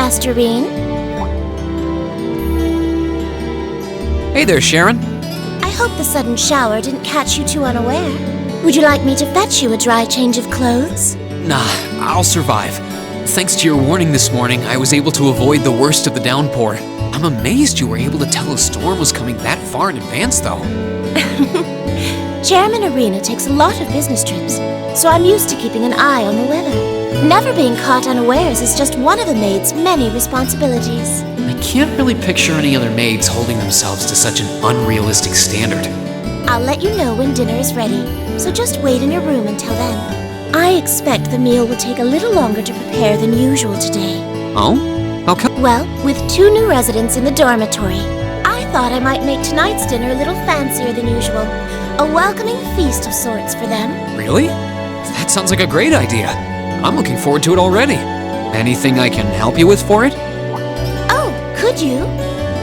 Master Bean. Hey there, Sharon. I hope the sudden shower didn't catch you too unaware. Would you like me to fetch you a dry change of clothes? Nah, I'll survive. Thanks to your warning this morning, I was able to avoid the worst of the downpour. I'm amazed you were able to tell a storm was coming that far in advance, though. Chairman Arena takes a lot of business trips, so I'm used to keeping an eye on the weather. Never being caught unawares is just one of a maid's many responsibilities. I can't really picture any other maids holding themselves to such an unrealistic standard. I'll let you know when dinner is ready, so just wait in your room until then. I expect the meal will take a little longer to prepare than usual today. Oh? How come? Well, with 2 new residents in the dormitory, I thought I might make tonight's dinner a little fancier than usual. A welcoming feast of sorts for them. Really? That sounds like a great idea. I'm looking forward to it already. Anything I can help you with for it? Oh, could you?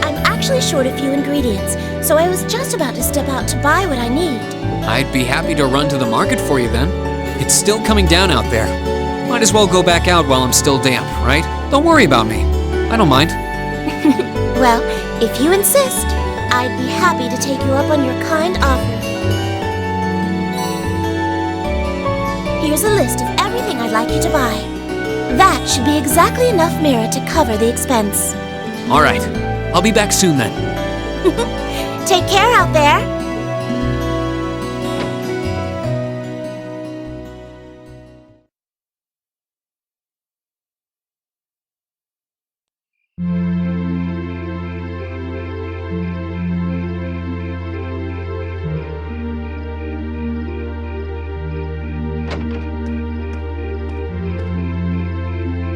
I'm actually short a few ingredients, so I was just about to step out to buy what I need. I'd be happy to run to the market for you then. It's still coming down out there. Might as well go back out while I'm still damp, right? Don't worry about me. I don't mind. Well, if you insist, I'd be happy to take you up on your kind offer. Here's a list of everything I'd like you to buy. That should be exactly enough mirror to cover the expense. All right. I'll be back soon then. Take care out there.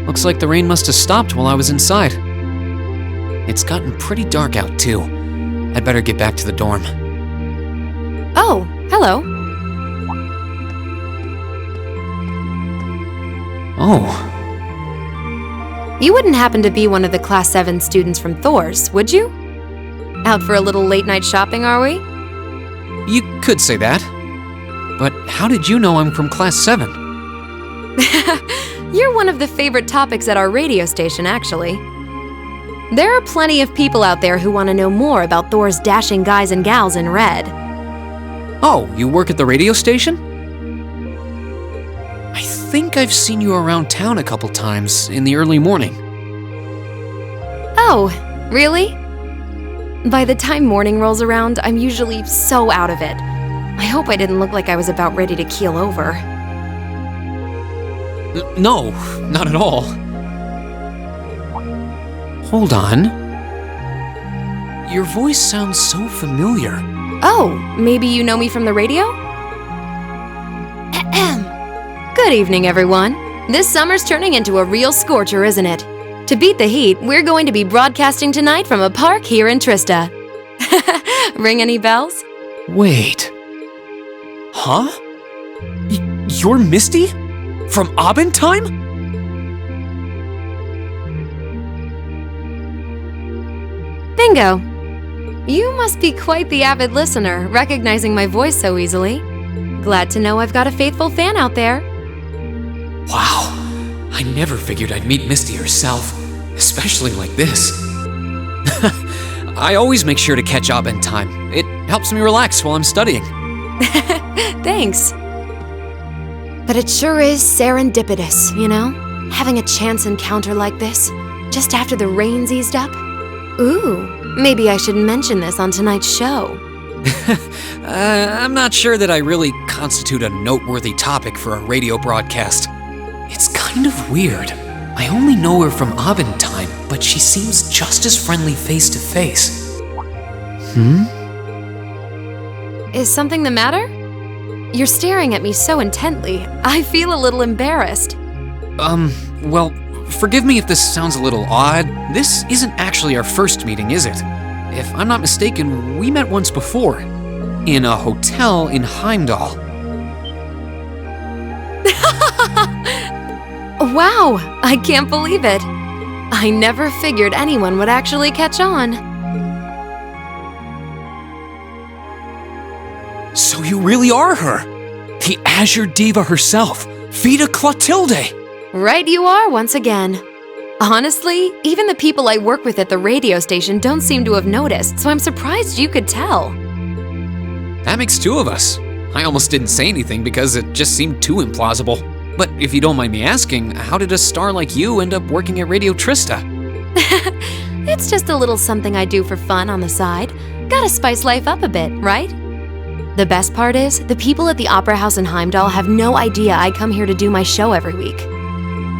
Looks like the rain must have stopped while I was inside. It's gotten pretty dark out, too. I'd better get back to the dorm. Oh, hello. Oh. You wouldn't happen to be one of the Class 7 students from Thor's, would you? Out for a little late-night shopping, are we? You could say that. But how did you know I'm from Class 7? You're one of the favorite topics at our radio station, actually. There are plenty of people out there who want to know more about Thor's dashing guys and gals in red. Oh, you work at the radio station? I think I've seen you around town a couple times in the early morning. Oh, really? By the time morning rolls around, I'm usually so out of it. I hope I didn't look like I was about ready to keel over. No, not at all. Hold on. Your voice sounds so familiar. Oh, maybe you know me from the radio? Ahem. Good evening, everyone. This summer's turning into a real scorcher, isn't it? To beat the heat, we're going to be broadcasting tonight from a park here in Trista. Ring any bells? Wait. Huh? You're Misty? From Abendtime? Bingo! You must be quite the avid listener, recognizing my voice so easily. Glad to know I've got a faithful fan out there. Wow, I never figured I'd meet Misty herself, especially like this. I always make sure to catch Abendtime. It helps me relax while I'm studying. Thanks. But it sure is serendipitous, you know? Having a chance encounter like this, just after the rain's eased up. Ooh, maybe I should mention this on tonight's show. I'm not sure that I really constitute a noteworthy topic for a radio broadcast. It's kind of weird. I only know her from Abendtime, but she seems just as friendly face to face. Is something the matter? You're staring at me so intently, I feel a little embarrassed. Well, forgive me if this sounds a little odd. This isn't actually our first meeting, is it? If I'm not mistaken, we met once before. In a hotel in Heimdall. Wow, I can't believe it. I never figured anyone would actually catch on. So you really are her! The Azure Diva herself, Vita Clotilde! Right you are once again. Honestly, even the people I work with at the radio station don't seem to have noticed, so I'm surprised you could tell. That makes two of us. I almost didn't say anything because it just seemed too implausible. But if you don't mind me asking, how did a star like you end up working at Radio Trista? It's just a little something I do for fun on the side. Gotta spice life up a bit, right? The best part is, the people at the Opera House in Heimdall have no idea I come here to do my show every week.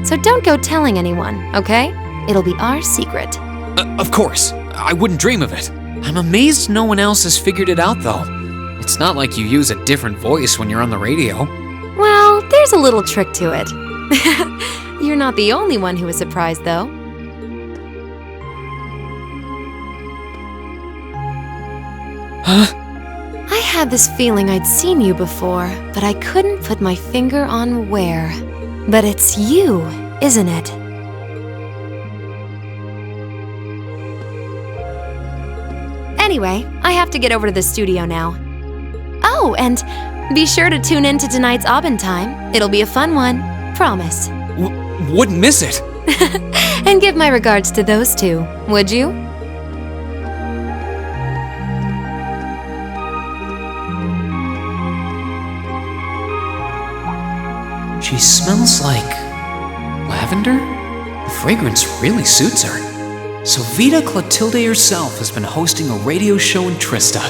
So don't go telling anyone, okay? It'll be our secret. Of course. I wouldn't dream of it. I'm amazed no one else has figured it out, though. It's not like you use a different voice when you're on the radio. Well, there's a little trick to it. You're not the only one who was surprised, though. Huh? I had this feeling I'd seen you before, but I couldn't put my finger on where. But it's you, isn't it? Anyway, I have to get over to the studio now. Oh, and be sure to tune in to tonight's Aubin Time. It'll be a fun one, promise. Wouldn't miss it. And give my regards to those two, would you? She smells like lavender? The fragrance really suits her. So Vita Clotilde herself has been hosting a radio show in Trista.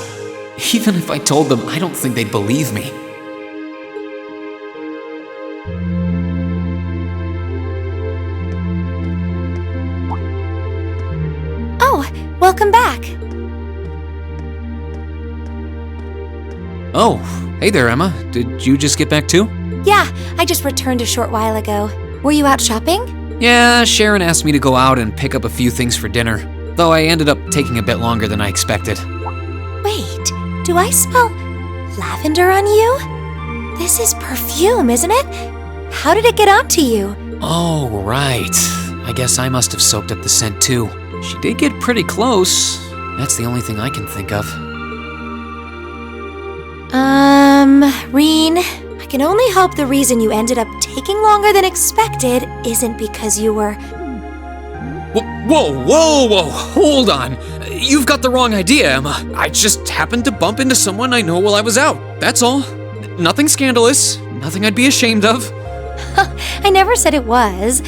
Even if I told them, I don't think they'd believe me. Oh, welcome back. Oh, hey there, Emma. Did you just get back too? Yeah, I just returned a short while ago. Were you out shopping? Yeah, Sharon asked me to go out and pick up a few things for dinner, though I ended up taking a bit longer than I expected. Wait, do I smell lavender on you? This is perfume, isn't it? How did it get onto you? Oh, right. I guess I must have soaked up the scent too. She did get pretty close. That's the only thing I can think of. Reen, I can only hope the reason you ended up taking longer than expected isn't because you were... Whoa, hold on. You've got the wrong idea, Emma. I just happened to bump into someone I know while I was out. That's all. Nothing scandalous, nothing I'd be ashamed of. I never said it was.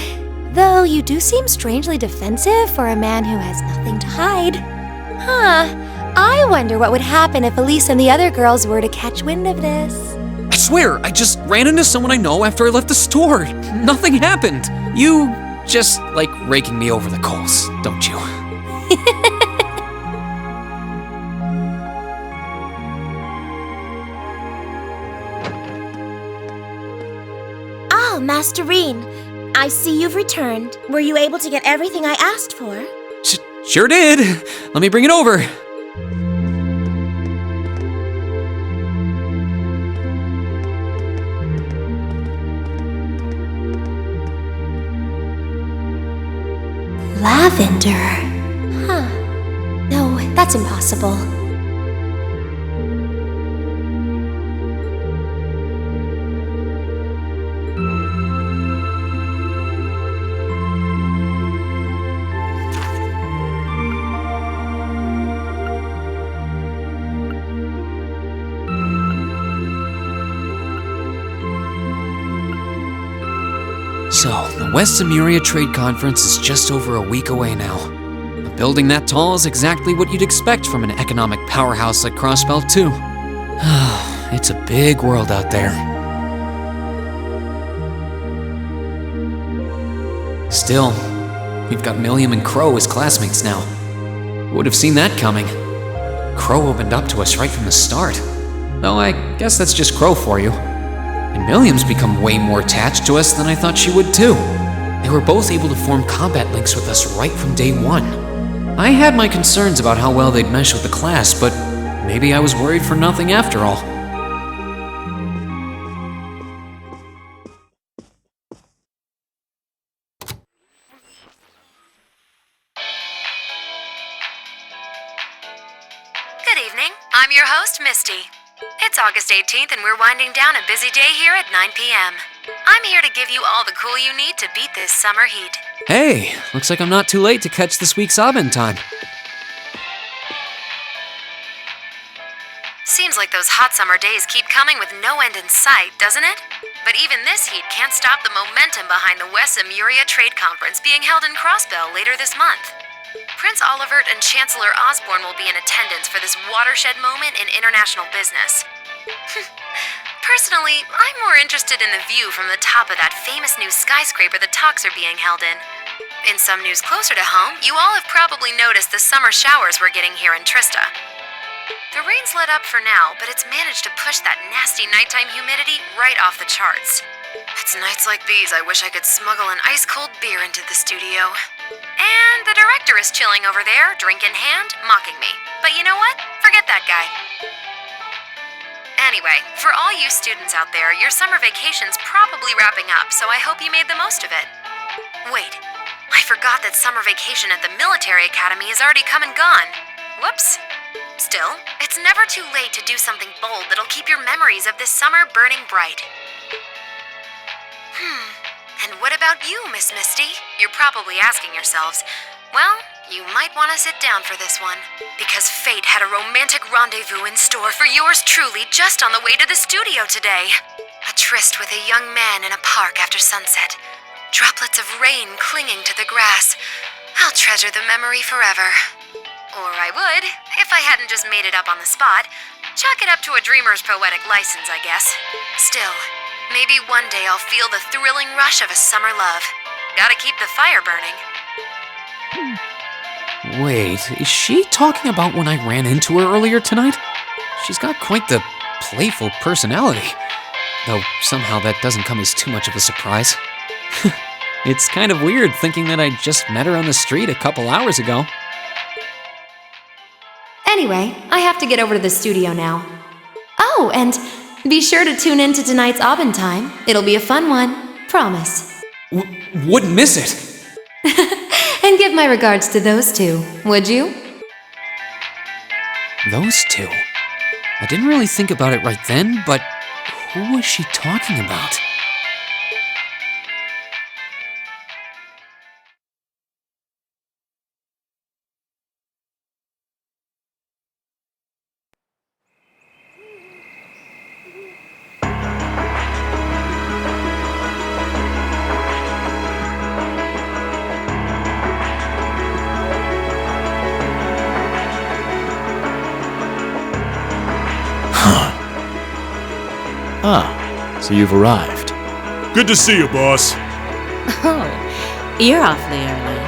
Though you do seem strangely defensive for a man who has nothing to hide. Huh. I wonder what would happen if Elise and the other girls were to catch wind of this. I swear, I just ran into someone I know after I left the store. Nothing happened. You just like raking me over the coals, don't you? Oh, Master Reen, I see you've returned. Were you able to get everything I asked for? Sure did. Let me bring it over. Lavender. Huh. No, that's impossible. So, the West Zemuria Trade Conference is just over a week away now. A building that tall is exactly what you'd expect from an economic powerhouse like Crossbelt 2. It's a big world out there. Still, we've got Milliam and Crow as classmates now. Who would have seen that coming? Crow opened up to us right from the start. Though I guess that's just Crow for you. And Milliam's become way more attached to us than I thought she would too. They were both able to form combat links with us right from day one. I had my concerns about how well they'd mesh with the class, but maybe I was worried for nothing after all. Good evening. I'm your host, Misty. It's August 18th and we're winding down a busy day here at 9 p.m. I'm here to give you all the cool you need to beat this summer heat. Hey, looks like I'm not too late to catch this week's Abend time. Seems like those hot summer days keep coming with no end in sight, doesn't it? But even this heat can't stop the momentum behind the West Emuria Trade Conference being held in Crossbell later this month. Prince Olivert and Chancellor Osborne will be in attendance for this watershed moment in international business. Personally, I'm more interested in the view from the top of that famous new skyscraper the talks are being held in. In some news closer to home, you all have probably noticed the summer showers we're getting here in Trista. The rain's let up for now, but it's managed to push that nasty nighttime humidity right off the charts. It's nights like these I wish I could smuggle an ice-cold beer into the studio. And the director is chilling over there, drink in hand, mocking me. But you know what? Forget that guy. Anyway, for all you students out there, your summer vacation's probably wrapping up, so I hope you made the most of it. Wait, I forgot that summer vacation at the military academy is already come and gone. Whoops. Still, it's never too late to do something bold that'll keep your memories of this summer burning bright. And what about you, Miss Misty? You're probably asking yourselves. Well, you might want to sit down for this one, because fate had a romantic rendezvous in store for yours truly just on the way to the studio today. A tryst with a young man in a park after sunset. Droplets of rain clinging to the grass. I'll treasure the memory forever. Or I would, if I hadn't just made it up on the spot. Chalk it up to a dreamer's poetic license, I guess. Still, maybe one day I'll feel the thrilling rush of a summer love. Gotta keep the fire burning. Wait, is she talking about when I ran into her earlier tonight? She's got quite the playful personality. Though somehow that doesn't come as too much of a surprise. It's kind of weird thinking that I just met her on the street a couple hours ago. Anyway, I have to get over to the studio now. Oh, and be sure to tune in to tonight's Abend time. It'll be a fun one. Promise. Wouldn't miss it! And give my regards to those two, would you? Those two? I didn't really think about it right then, but who was she talking about? So you've arrived. Good to see you, boss. Oh, you're awfully early.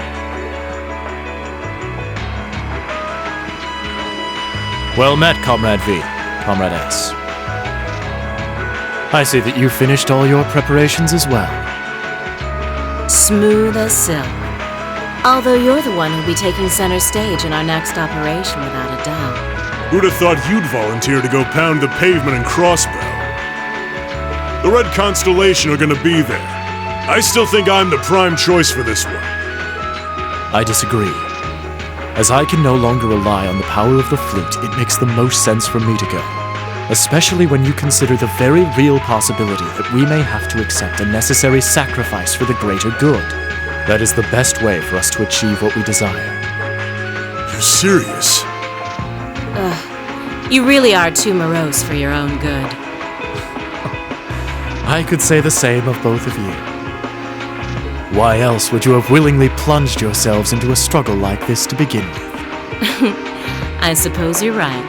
Well met, Comrade V, Comrade S. I see that you finished all your preparations as well. Smooth as silk. Although you're the one who'll be taking center stage in our next operation without a doubt. Who'd have thought you'd volunteer to go pound the pavement in Crossbell? The Red Constellation are gonna be there. I still think I'm the prime choice for this one. I disagree. As I can no longer rely on the power of the fleet, it makes the most sense for me to go. Especially when you consider the very real possibility that we may have to accept a necessary sacrifice for the greater good. That is the best way for us to achieve what we desire. You're serious? You really are too morose for your own good. I could say the same of both of you. Why else would you have willingly plunged yourselves into a struggle like this to begin with? I suppose you're right.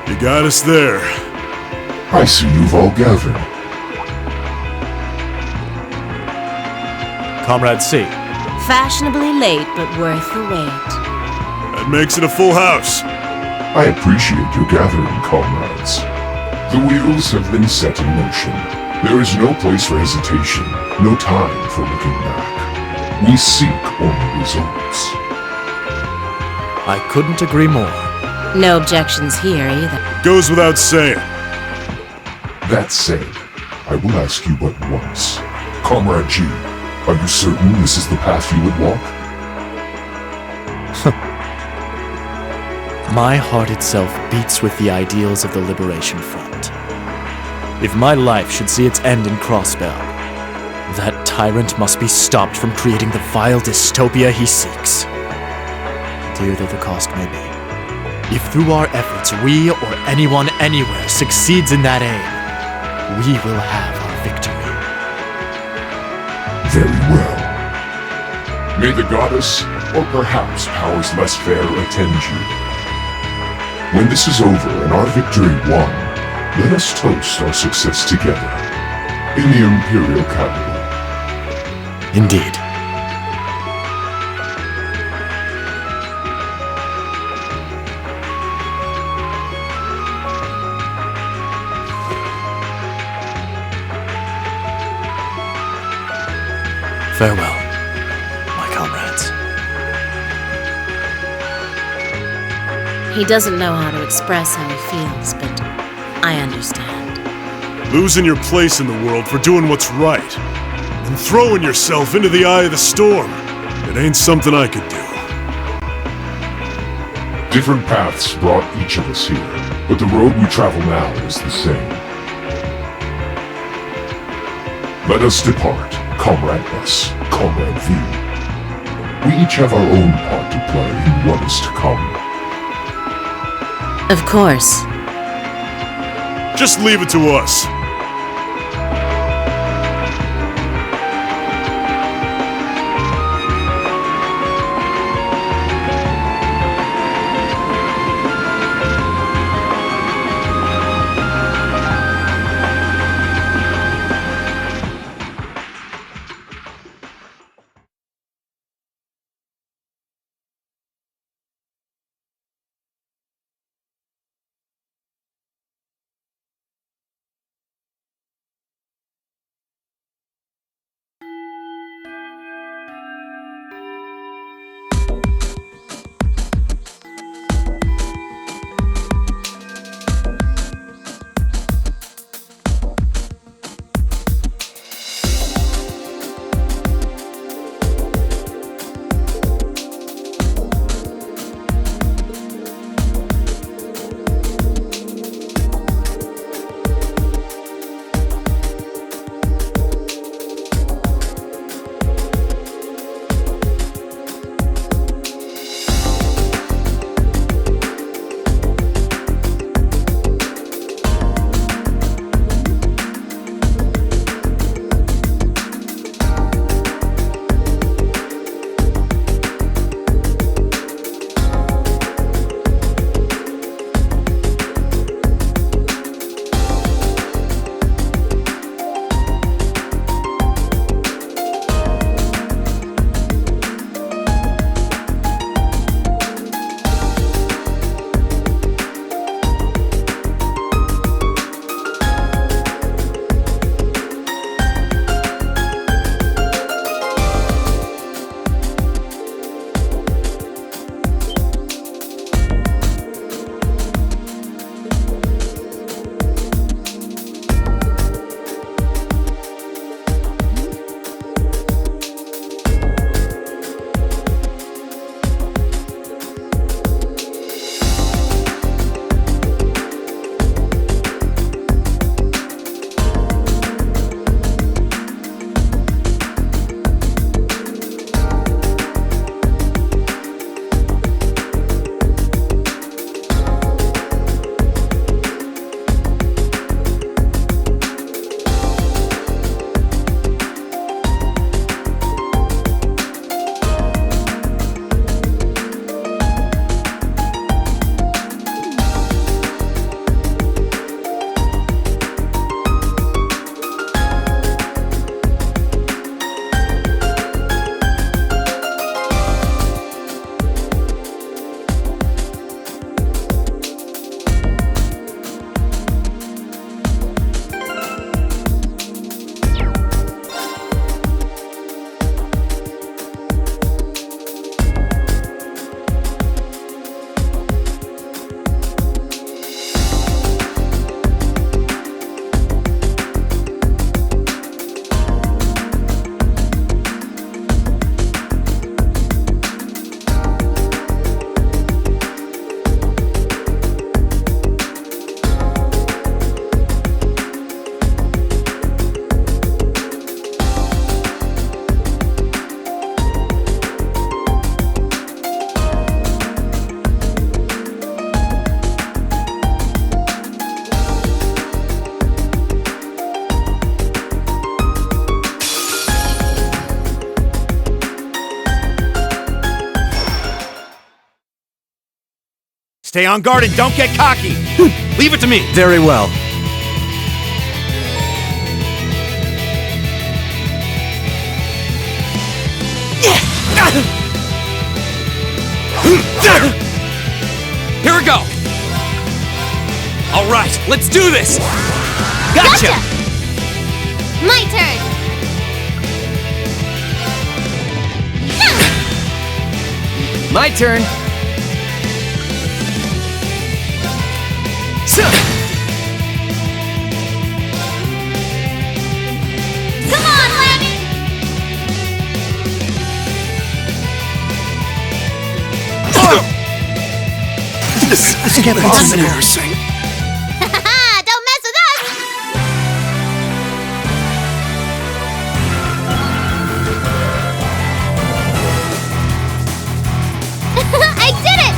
You got us there. I see you've all gathered. Comrade C. Fashionably late, but worth the wait. That makes it a full house. I appreciate your gathering, comrades. The wheels have been set in motion. There is no place for hesitation, no time for looking back. We seek only results. I couldn't agree more. No objections here either. Goes without saying. That said, I will ask you but once. Comrade G, are you certain this is the path you would walk? My heart itself beats with the ideals of the Liberation Front. If my life should see its end in Crossbell, that tyrant must be stopped from creating the vile dystopia he seeks. Dear though the cost may be. If through our efforts we or anyone anywhere succeeds in that aim, we will have our victory. Very well. May the goddess, or perhaps powers less fair, attend you. When this is over and our victory won, let us toast our success together in the Imperial capital. Indeed. Farewell, my comrades. He doesn't know how to express how he feels, but I understand. Losing your place in the world for doing what's right, and throwing yourself into the eye of the storm. It ain't something I could do. Different paths brought each of us here, but the road we travel now is the same. Let us depart, Comrade S, Comrade V. We each have our own part to play in what is to come. Of course. Just leave it to us. Stay on guard and don't get cocky. Leave it to me. Very well. Here we go! All right, let's do this! Gotcha! My turn! My turn. Come on, Lammy! This can't be embarrassing. Don't mess with us! I did it!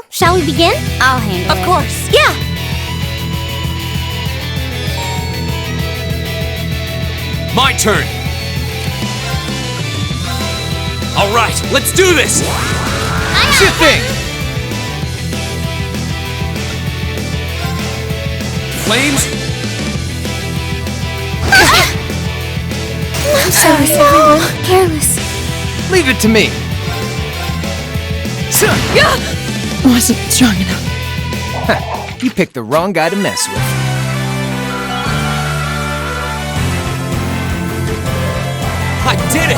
Shall we begin? I'll handle it. Of course. Yeah. My turn! All right, let's do this! Sure thing. Flames? I'm sorry, everyone. Careless. Leave it to me. Wasn't strong enough. You picked the wrong guy to mess with. I did it!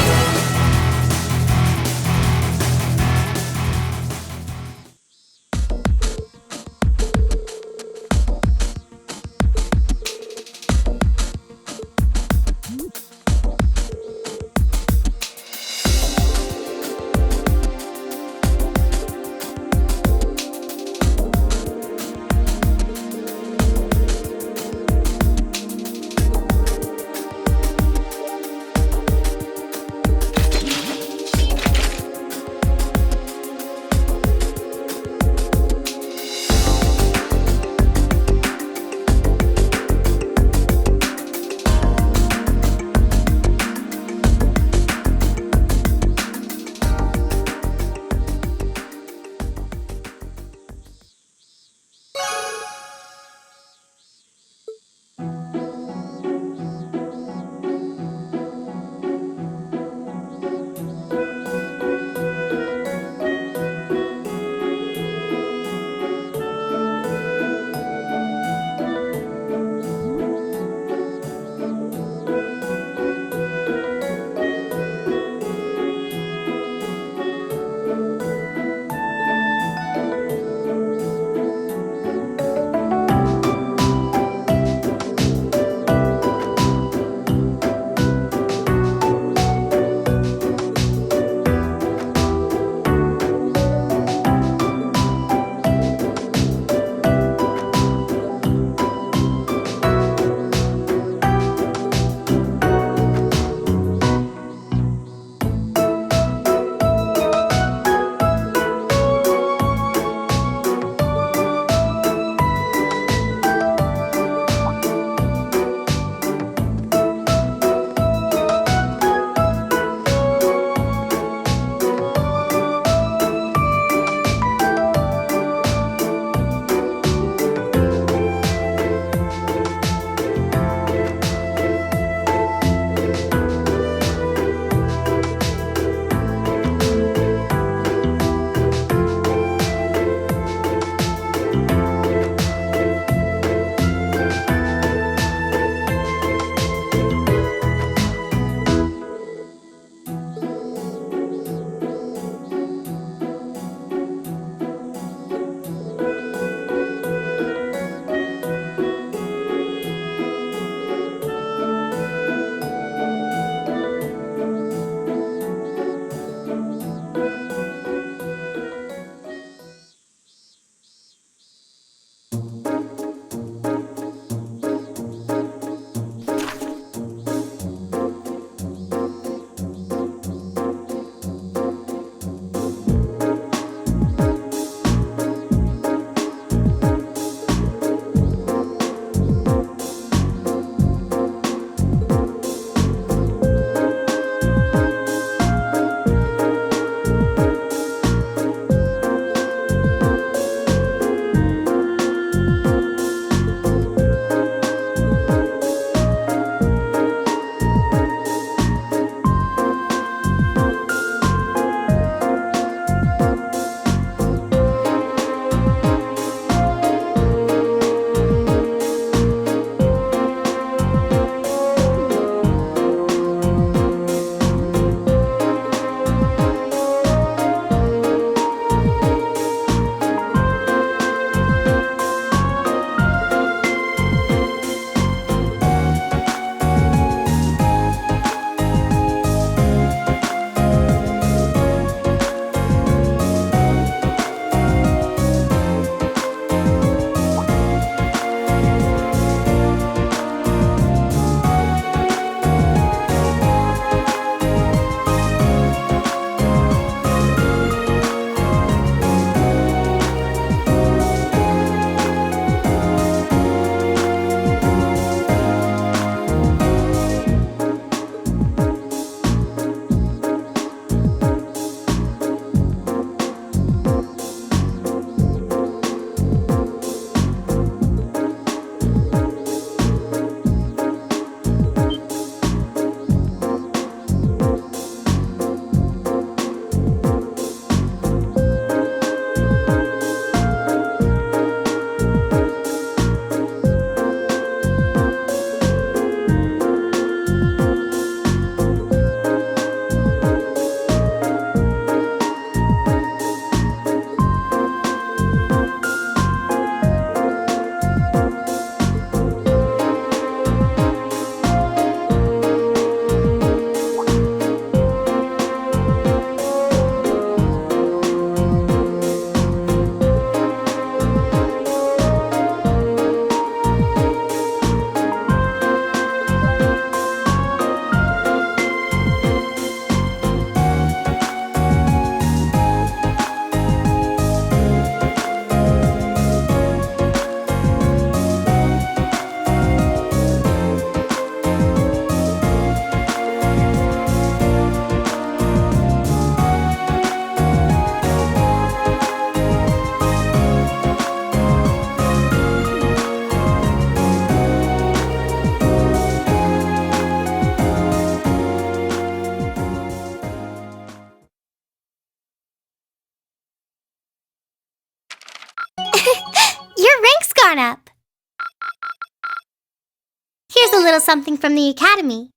steal something from the academy.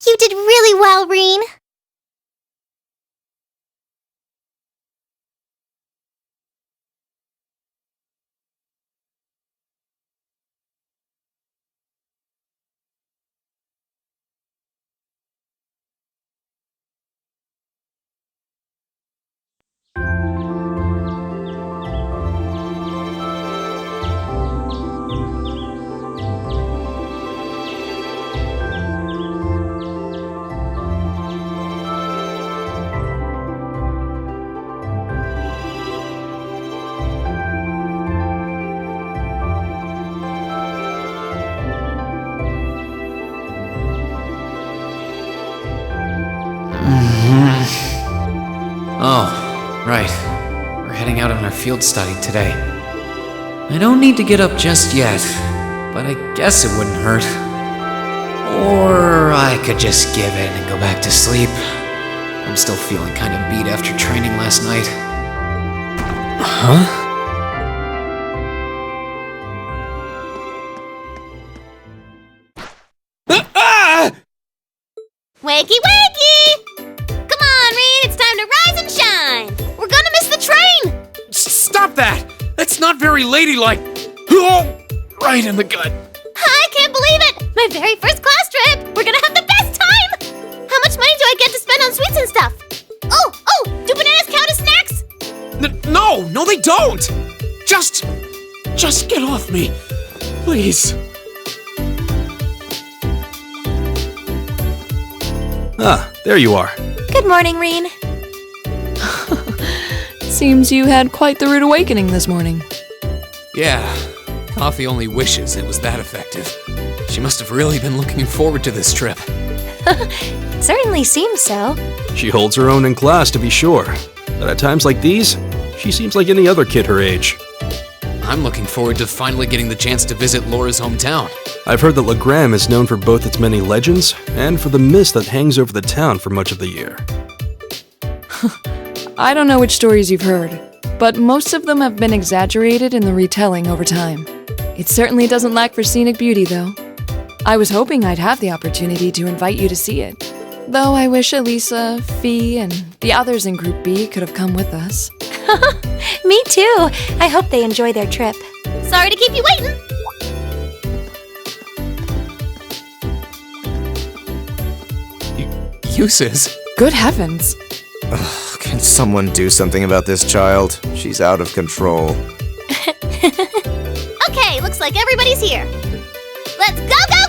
You did really well, Reen. Oh, right. We're heading out on our field study today. I don't need to get up just yet, but I guess it wouldn't hurt. Or I could just give in and go back to sleep. I'm still feeling kind of beat after training last night. Huh? Wakey, wakey! Come on, Reen, it's time to rise and shine! We're gonna miss the train! Stop that! That's not very ladylike! Oh, right in the gut. I can't believe it! My very first class trip! We're gonna have the best time! How much money do I get to spend on sweets and stuff? Oh, do bananas count as snacks? No, they don't! Just get off me, please. Ah, there you are. Good morning, Reen. Seems you had quite the rude awakening this morning. Yeah, Coffee only wishes it was that effective. She must have really been looking forward to this trip. It certainly seems so. She holds her own in class, to be sure. But at times like these, she seems like any other kid her age. I'm looking forward to finally getting the chance to visit Laura's hometown. I've heard that Legram is known for both its many legends and for the mist that hangs over the town for much of the year. I don't know which stories you've heard, but most of them have been exaggerated in the retelling over time. It certainly doesn't lack for scenic beauty, though. I was hoping I'd have the opportunity to invite you to see it. Though I wish Elisa, Fee, and the others in Group B could have come with us. Me too. I hope they enjoy their trip. Sorry to keep you waiting. Uses? Good heavens. Ugh, can someone do something about this child? She's out of control. Okay, looks like everybody's here. Let's go, go!